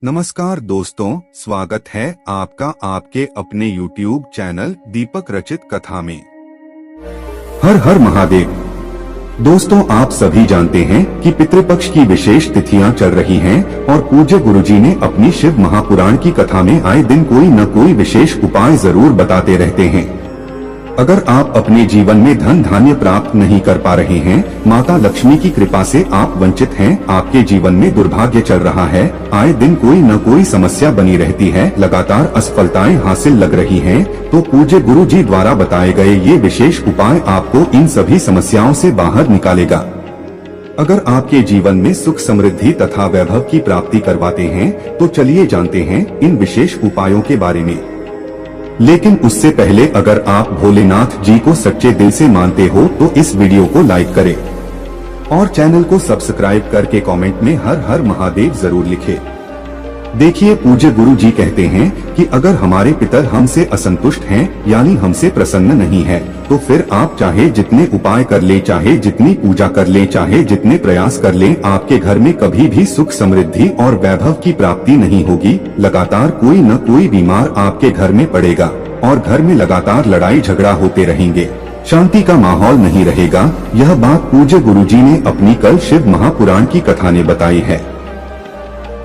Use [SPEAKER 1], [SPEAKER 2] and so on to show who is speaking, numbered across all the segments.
[SPEAKER 1] नमस्कार दोस्तों, स्वागत है आपका आपके अपने YouTube चैनल दीपक रचित कथा में। हर हर महादेव। दोस्तों, आप सभी जानते हैं कि पितृपक्ष की विशेष तिथियां चल रही हैं और पूज्य गुरुजी ने अपनी शिव महापुराण की कथा में आए दिन कोई न कोई विशेष उपाय जरूर बताते रहते हैं। अगर आप अपने जीवन में धन धान्य प्राप्त नहीं कर पा रहे हैं, माता लक्ष्मी की कृपा से आप वंचित हैं, आपके जीवन में दुर्भाग्य चल रहा है, आए दिन कोई न कोई समस्या बनी रहती है, लगातार असफलताएं हासिल लग रही हैं, तो पूज्य गुरु जी द्वारा बताए गए ये विशेष उपाय आपको इन सभी समस्याओं से बाहर निकालेगा। अगर आपके जीवन में सुख समृद्धि तथा वैभव की प्राप्ति करवाते हैं, तो चलिए जानते हैं इन विशेष उपायों के बारे में। लेकिन उससे पहले अगर आप भोलेनाथ जी को सच्चे दिल से मानते हो तो इस वीडियो को लाइक करें और चैनल को सब्सक्राइब करके कमेंट में हर हर महादेव जरूर लिखें। देखिए, पूज्य गुरु जी कहते हैं कि अगर हमारे पितर हमसे असंतुष्ट हैं, यानी हमसे प्रसन्न नहीं है, तो फिर आप चाहे जितने उपाय कर ले, चाहे जितनी पूजा कर ले, चाहे जितने प्रयास कर ले, आपके घर में कभी भी सुख समृद्धि और वैभव की प्राप्ति नहीं होगी। लगातार कोई न कोई बीमार आपके घर में पड़ेगा और घर में लगातार लड़ाई झगड़ा होते रहेंगे, शांति का माहौल नहीं रहेगा। यह बात पूज्य गुरु जी ने अपनी कल शिव महापुराण की कथा ने बताई है।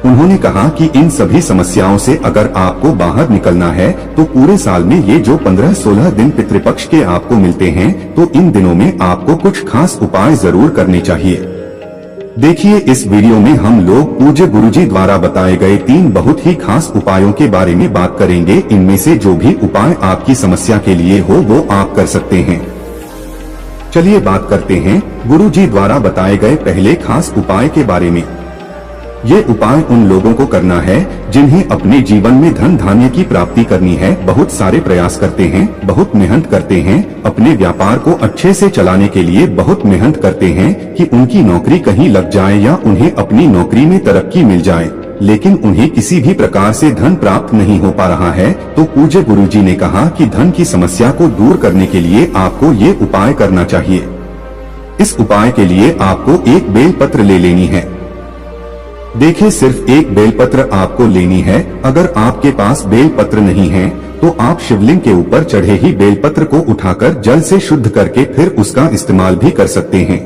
[SPEAKER 1] उन्होंने कहा कि इन सभी समस्याओं से अगर आपको बाहर निकलना है, तो पूरे साल में ये जो 15-16 दिन पितृपक्ष के आपको मिलते हैं, तो इन दिनों में आपको कुछ खास उपाय जरूर करने चाहिए। देखिए, इस वीडियो में हम लोग पूज्य गुरुजी द्वारा बताए गए 3 बहुत ही खास उपायों के बारे में बात करेंगे। इनमें से जो भी उपाय आपकी समस्या के लिए हो वो आप कर सकते हैं। चलिए बात करते हैं गुरुजी द्वारा बताए गए पहले खास उपाय के बारे में। ये उपाय उन लोगों को करना है जिन्हें अपने जीवन में धन धान्य की प्राप्ति करनी है, बहुत सारे प्रयास करते हैं, बहुत मेहनत करते हैं, अपने व्यापार को अच्छे से चलाने के लिए बहुत मेहनत करते हैं कि उनकी नौकरी कहीं लग जाए या उन्हें अपनी नौकरी में तरक्की मिल जाए, लेकिन उन्हें किसी भी प्रकार से धन प्राप्त नहीं हो पा रहा है। तो पूज्य गुरुजी ने कहा कि धन की समस्या को दूर करने के लिए आपको ये उपाय करना चाहिए। इस उपाय के लिए आपको एक बेलपत्र ले लेनी है। देखिए, सिर्फ एक बेलपत्र आपको लेनी है। अगर आपके पास बेलपत्र नहीं है, तो आप शिवलिंग के ऊपर चढ़े ही बेलपत्र को उठाकर जल से शुद्ध करके फिर उसका इस्तेमाल भी कर सकते हैं।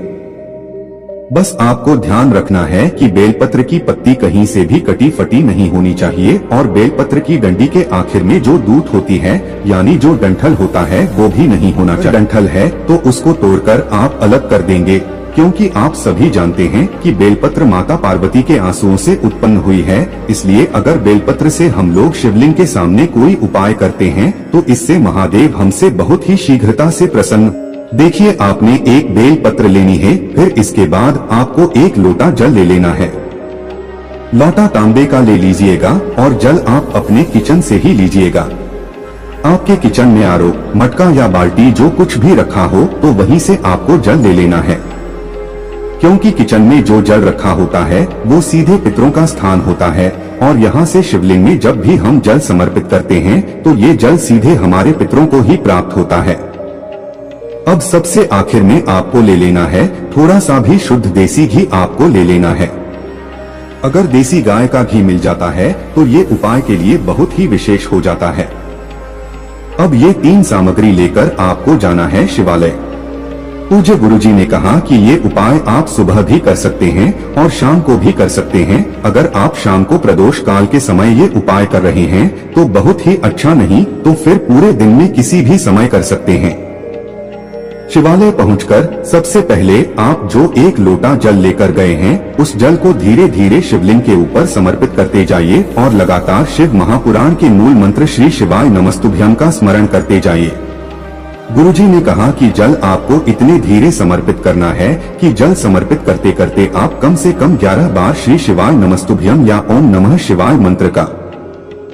[SPEAKER 1] बस आपको ध्यान रखना है कि बेलपत्र की पत्ती कहीं से भी कटी फटी नहीं होनी चाहिए और बेलपत्र की डंडी के आखिर में जो दूत होती है, यानी जो डंठल होता है, वो भी नहीं होना चाहिए। डंठल है तो उसको तोड़कर आप अलग कर देंगे, क्योंकि आप सभी जानते हैं कि बेलपत्र माता पार्वती के आंसुओं से उत्पन्न हुई है। इसलिए अगर बेलपत्र से हम लोग शिवलिंग के सामने कोई उपाय करते हैं, तो इससे महादेव हमसे बहुत ही शीघ्रता से प्रसन्न। देखिए, आपने एक बेलपत्र लेनी है, फिर इसके बाद आपको एक लोटा जल ले लेना है। लोटा तांबे का ले लीजिएगा और जल आप अपने किचन से ही लीजिएगा। आपके किचन में आरो, मटका या बाल्टी जो कुछ भी रखा हो, तो वहीं से आपको जल ले लेना है, क्योंकि किचन में जो जल रखा होता है वो सीधे पितरों का स्थान होता है और यहाँ से शिवलिंग में जब भी हम जल समर्पित करते हैं, तो ये जल सीधे हमारे पितरों को ही प्राप्त होता है। अब सबसे आखिर में आपको ले लेना है थोड़ा सा भी शुद्ध देसी घी आपको ले लेना है। अगर देसी गाय का घी मिल जाता है तो ये उपाय के लिए बहुत ही विशेष हो जाता है। अब ये 3 सामग्री लेकर आपको जाना है शिवालय। पूज्य गुरुजी ने कहा कि ये उपाय आप सुबह भी कर सकते हैं और शाम को भी कर सकते हैं। अगर आप शाम को प्रदोष काल के समय ये उपाय कर रहे हैं तो बहुत ही अच्छा, नहीं तो फिर पूरे दिन में किसी भी समय कर सकते हैं। शिवालय पहुंचकर सबसे पहले आप जो एक लोटा जल लेकर गए हैं, उस जल को धीरे धीरे शिवलिंग के ऊपर समर्पित करते जाइए और लगातार शिव महापुराण के मूल मंत्र श्री शिवाय नमस्तुभ्यम का स्मरण करते जाइए। गुरुजी ने कहा कि जल आपको इतने धीरे समर्पित करना है कि जल समर्पित करते करते आप कम से कम 11 बार श्री शिवाय नमस्तुभ्यम या ओम नमः शिवाय मंत्र का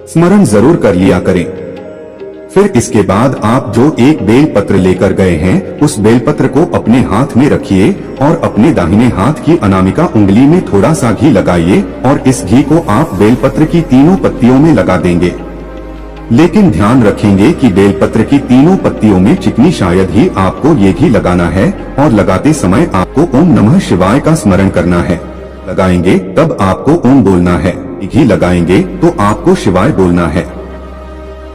[SPEAKER 1] स्मरण जरूर कर लिया करें। फिर इसके बाद आप जो एक बेलपत्र लेकर गए हैं, उस बेलपत्र को अपने हाथ में रखिए और अपने दाहिने हाथ की अनामिका उंगली में थोड़ा सा घी लगाइए और इस घी को आप बेलपत्र की तीनों पत्तियों में लगा देंगे। लेकिन ध्यान रखेंगे कि बेलपत्र की तीनों पत्तियों में चिकनी शायद ही आपको ये घी लगाना है और लगाते समय आपको ओम नमः शिवाय का स्मरण करना है। लगाएंगे तब आपको ओम बोलना है। घी लगाएंगे तो आपको शिवाय बोलना है।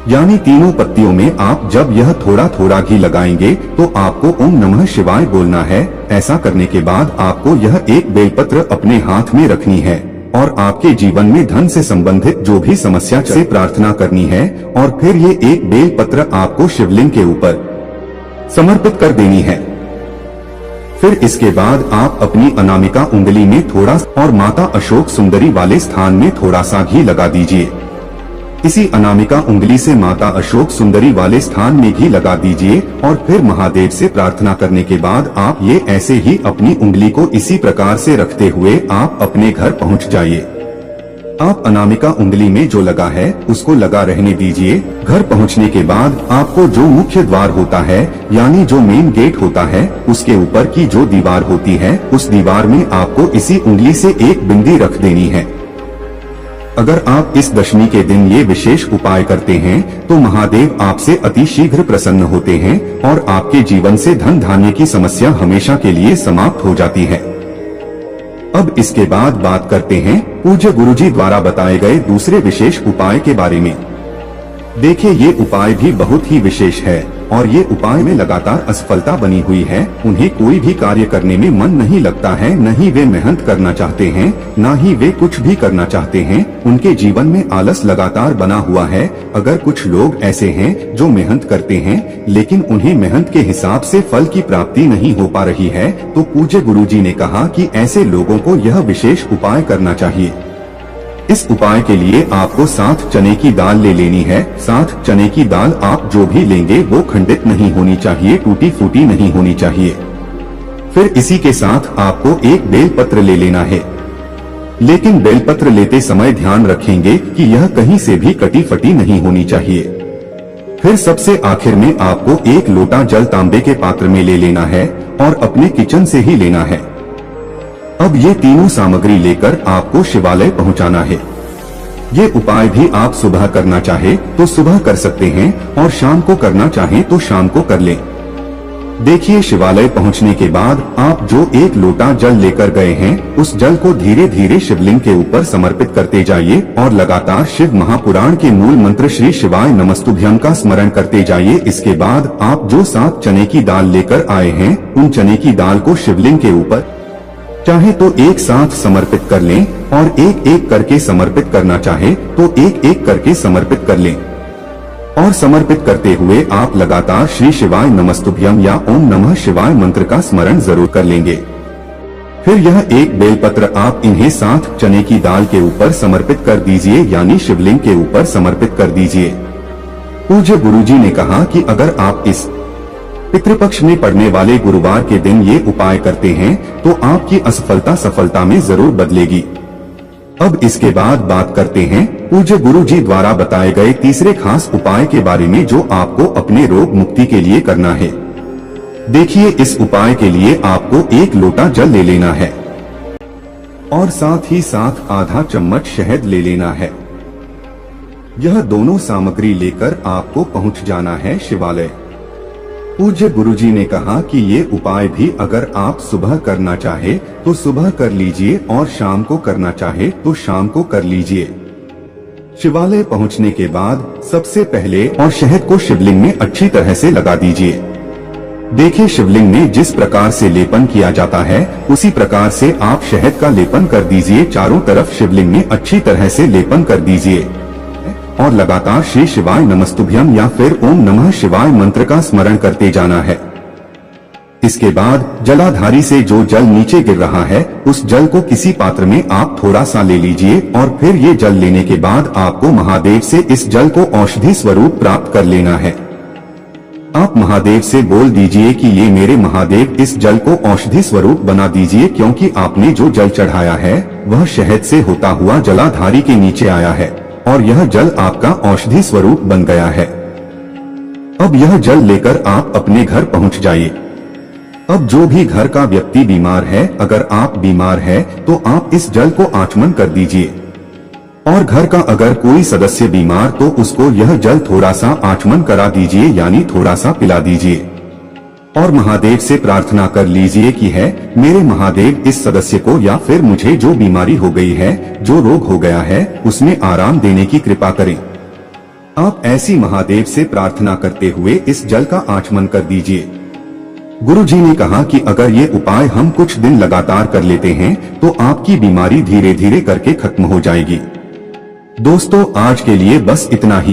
[SPEAKER 1] यानी तीनों पत्तियों में आप जब यह थोड़ा थोड़ा घी लगाएंगे तो आपको ओम नमः शिवाय बोलना है। ऐसा करने के बाद आपको यह एक बेलपत्र अपने हाथ में रखनी है और आपके जीवन में धन से संबंधित जो भी समस्या से प्रार्थना करनी है और फिर ये एक बेलपत्र आपको शिवलिंग के ऊपर समर्पित कर देनी है। फिर इसके बाद आप अपनी अनामिका उंगली में थोड़ा और माता अशोक सुंदरी वाले स्थान में थोड़ा सा घी लगा दीजिए। इसी अनामिका उंगली से माता अशोक सुंदरी वाले स्थान में घी लगा दीजिए और फिर महादेव से प्रार्थना करने के बाद आप ये ऐसे ही अपनी उंगली को इसी प्रकार से रखते हुए आप अपने घर पहुंच जाइए। आप अनामिका उंगली में जो लगा है उसको लगा रहने दीजिए। घर पहुंचने के बाद आपको जो मुख्य द्वार होता है यानी जो मेन गेट होता है उसके ऊपर की जो दीवार होती है उस दीवार में आपको इसी उंगली से एक बिंदी रख देनी है। अगर आप इस दशमी के दिन ये विशेष उपाय करते हैं तो महादेव आपसे अति शीघ्र प्रसन्न होते हैं और आपके जीवन से धन धान्य की समस्या हमेशा के लिए समाप्त हो जाती है। अब इसके बाद बात करते हैं पूज्य गुरुजी द्वारा बताए गए दूसरे विशेष उपाय के बारे में। देखिए ये उपाय भी बहुत ही विशेष है और ये उपाय में लगातार असफलता बनी हुई है। उन्हें कोई भी कार्य करने में मन नहीं लगता है, न ही वे मेहनत करना चाहते हैं, न ही वे कुछ भी करना चाहते हैं। उनके जीवन में आलस लगातार बना हुआ है। अगर कुछ लोग ऐसे हैं जो मेहनत करते हैं लेकिन उन्हें मेहनत के हिसाब से फल की प्राप्ति नहीं हो पा रही है, तो पूज्य गुरुजी ने कहा कि ऐसे लोगों को यह विशेष उपाय करना चाहिए। इस उपाय के लिए आपको 7 चने की दाल ले लेनी है। 7 चने की दाल आप जो भी लेंगे वो खंडित नहीं होनी चाहिए, टूटी फूटी नहीं होनी चाहिए। फिर इसी के साथ आपको एक बेलपत्र ले लेना है, लेकिन बेलपत्र लेते समय ध्यान रखेंगे कि यह कहीं से भी कटी फटी नहीं होनी चाहिए। फिर सबसे आखिर में आपको एक लोटा जल तांबे के पात्र में ले लेना है और अपने किचन से ही लेना है। अब ये तीनों सामग्री लेकर आपको शिवालय पहुंचाना है। ये उपाय भी आप सुबह करना चाहे तो सुबह कर सकते हैं और शाम को करना चाहें तो शाम को कर लें। देखिए शिवालय पहुंचने के बाद आप जो एक लोटा जल लेकर गए हैं उस जल को धीरे धीरे शिवलिंग के ऊपर समर्पित करते जाइए और लगातार शिव महापुराण के मूल मंत्र श्री शिवाय नमस्तुभ्यम का स्मरण करते जाइए। इसके बाद आप जो 7 चने की दाल लेकर आए हैं उन चने की दाल को शिवलिंग के ऊपर चाहे तो एक साथ समर्पित कर लें और एक एक करके समर्पित करना चाहे तो एक एक करके समर्पित कर लें। और समर्पित करते हुए आप लगातार श्री शिवाय नमस्तुभ्यम या ओम नमः शिवाय मंत्र का स्मरण जरूर कर लेंगे। फिर यह एक बेलपत्र आप इन्हें 7 चने की दाल के ऊपर समर्पित कर दीजिए, यानी शिवलिंग के ऊपर समर्पित कर दीजिए। पूज्य गुरुजी ने कहा कि अगर आप इस पितृपक्ष में पड़ने वाले गुरुवार के दिन ये उपाय करते हैं तो आपकी असफलता सफलता में जरूर बदलेगी। अब इसके बाद बात करते हैं पूज्य गुरुजी द्वारा बताए गए तीसरे खास उपाय के बारे में जो आपको अपने रोग मुक्ति के लिए करना है। देखिए इस उपाय के लिए आपको एक लोटा जल ले लेना है और साथ ही साथ आधा चम्मच शहद ले लेना है। यह दोनों सामग्री लेकर आपको पहुंच जाना है शिवालय। पूज्य गुरुजी ने कहा कि ये उपाय भी अगर आप सुबह करना चाहे तो सुबह कर लीजिए और शाम को करना चाहे तो शाम को कर लीजिए। शिवालय पहुंचने के बाद सबसे पहले और शहद को शिवलिंग में अच्छी तरह से लगा दीजिए। देखिए शिवलिंग में जिस प्रकार से लेपन किया जाता है उसी प्रकार से आप शहद का लेपन कर दीजिए। चारों तरफ शिवलिंग में अच्छी तरह से लेपन कर दीजिए और लगातार श्री शिवाय नमस्तुभ्यम या फिर ओम नमः शिवाय मंत्र का स्मरण करते जाना है। इसके बाद जलाधारी से जो जल नीचे गिर रहा है उस जल को किसी पात्र में आप थोड़ा सा ले लीजिए और फिर ये जल लेने के बाद आपको महादेव से इस जल को औषधि स्वरूप प्राप्त कर लेना है। आप महादेव से बोल दीजिए कि ये मेरे महादेव इस जल को औषधि स्वरूप बना दीजिए, क्योंकि आपने जो जल चढ़ाया है वह शहद से होता हुआ जलाधारी के नीचे आया है और यह जल आपका औषधि स्वरूप बन गया है। अब यह जल लेकर आप अपने घर पहुंच जाइए। अब जो भी घर का व्यक्ति बीमार है, अगर आप बीमार है तो आप इस जल को आचमन कर दीजिए और घर का अगर कोई सदस्य बीमार तो उसको यह जल थोड़ा सा आचमन करा दीजिए, यानी थोड़ा सा पिला दीजिए। और महादेव से प्रार्थना कर लीजिए कि है मेरे महादेव इस सदस्य को या फिर मुझे जो बीमारी हो गई है, जो रोग हो गया है, उसमें आराम देने की कृपा करें। आप ऐसी महादेव से प्रार्थना करते हुए इस जल का आचमन कर दीजिए। गुरुजी ने कहा कि अगर ये उपाय हम कुछ दिन लगातार कर लेते हैं तो आपकी बीमारी धीरे धीरे करके खत्म हो जाएगी। दोस्तों आज के लिए बस इतना ही।